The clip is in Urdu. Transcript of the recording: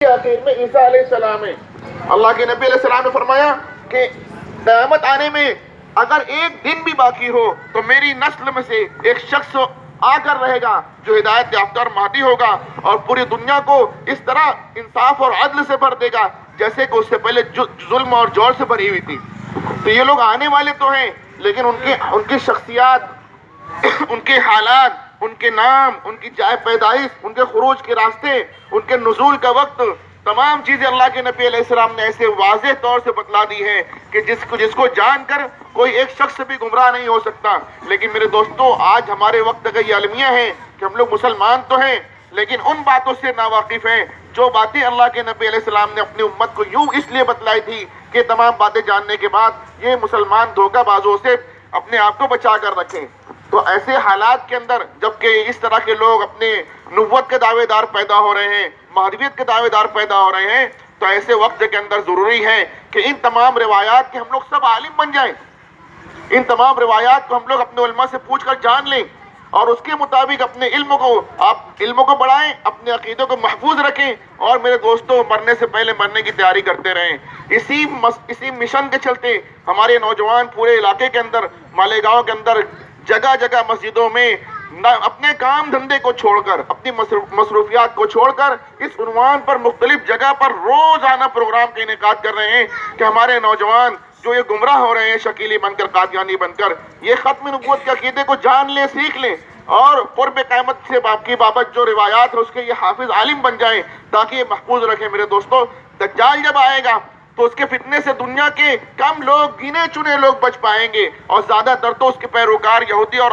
آخر میں عیسیٰ علیہ السلام ہے۔ اللہ کے نبی علیہ السلام نے فرمایا کہ قیامت آنے میں اگر ایک دن بھی باقی ہو تو میری نسل میں سے ایک شخص آ کر رہے گا جو ہدایت یافتہ اور مہدی ہوگا اور پوری دنیا کو اس طرح انصاف اور عدل سے بھر دے گا جیسے کہ اس سے پہلے ظلم اور جور سے بھری ہوئی تھی۔ تو یہ لوگ آنے والے تو ہیں لیکن ان کی شخصیات، ان کے حالات، ان کے نام، ان کی جائے پیدائش، ان کے خروج کے راستے، ان کے نزول کا وقت، تمام چیزیں اللہ کے نبی علیہ السلام نے ایسے واضح طور سے بتلا دی ہے کہ جس کو جان کر کوئی ایک شخص بھی گمراہ نہیں ہو سکتا۔ لیکن میرے دوستو، آج ہمارے وقت کا یہ المیہ ہے کہ ہم لوگ مسلمان تو ہیں لیکن ان باتوں سے ناواقف ہیں جو باتیں اللہ کے نبی علیہ السلام نے اپنی امت کو یوں اس لیے بتلائی تھی کہ تمام باتیں جاننے کے بعد یہ مسلمان دھوکہ بازوں سے اپنے آپ کو بچا کر رکھیں۔ تو ایسے حالات کے اندر جبکہ اس طرح کے لوگ اپنے نبوت کے دعوے دار پیدا ہو رہے ہیں، مہدویت کے دعوے دار پیدا ہو رہے ہیں، تو ایسے وقت کے اندر ضروری ہے کہ ان تمام روایات کے ہم لوگ سب عالم بن جائیں، ان تمام روایات کو ہم لوگ اپنے علماء سے پوچھ کر جان لیں اور اس کے مطابق اپنے علم کو بڑھائیں، اپنے عقیدے کو محفوظ رکھیں اور میرے دوستوں مرنے سے پہلے مرنے کی تیاری کرتے رہیں۔ اسی مشن کے چلتے ہمارے نوجوان پورے علاقے کے اندر، مالیگاؤں کے اندر جگہ جگہ مسجدوں میں اپنے کام دھندے کو چھوڑ کر، اپنی مصروفیات کو چھوڑ کر اس عنوان پر مختلف جگہ پر روزانہ پروگرام کا انعقاد کر رہے ہیں کہ ہمارے نوجوان جو یہ گمراہ ہو رہے ہیں شکیلی بن کر، قادیانی بن کر، یہ ختم نبوت کے عقیدے کو جان لیں، سیکھ لیں اور قرب قیامت سے کی بابت جو روایات ہے اس کے یہ حافظ عالم بن جائیں تاکہ یہ محفوظ رکھیں۔ میرے دوستو، دجال جب آئے گا تو اس کے فتنے سے دنیا کے کم لوگ، گنے چنے لوگ بچ پائیں گے اور زیادہ تر تو اس کے پیروکار یہودی اور